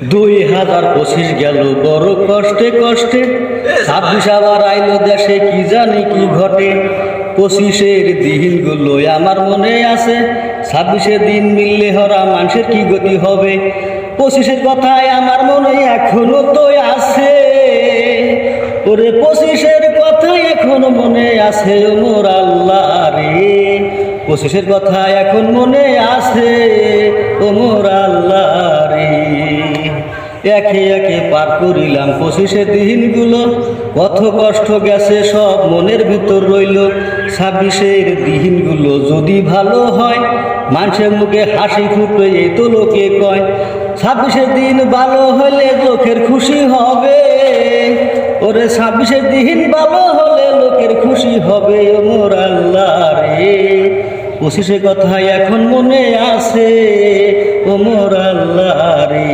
2025 গেল বড় কষ্টে কষ্টে, 26 আবার আইলো দেশে, কি জানি কি ঘটে। 25-এর দিনগুলো আমার মনে আছে, 26-এর দিন মিললে হরা মানুষের কি গতি হবে। 25-এর কথায় আমার মনে এখনো তো আছে, ওরে 25-এর কথাই এখনো মনে আছে। ও মোর আল্লাহ রে, 25-এর কথা এখন মনে আছে। ও মোর আল্লাহ রে, একে একে পার করিলাম 25-এর দিনগুলো, কত কষ্ট গেছে সব মনের ভিতর রইল। 26-এর দিনগুলো যদি ভালো হয়, মানুষের মুখে হাসি ফুটবে এই তো লোকে কয়। 26-এর দিন ভালো হলে লোকের খুশি হবে, ওরে 26-এর দিন ভালো হলে লোকের খুশি হবে। ও মোর আল্লাহ রে, 25-এর কথা এখন মনে আছে। ও মোর আল্লাহ রে।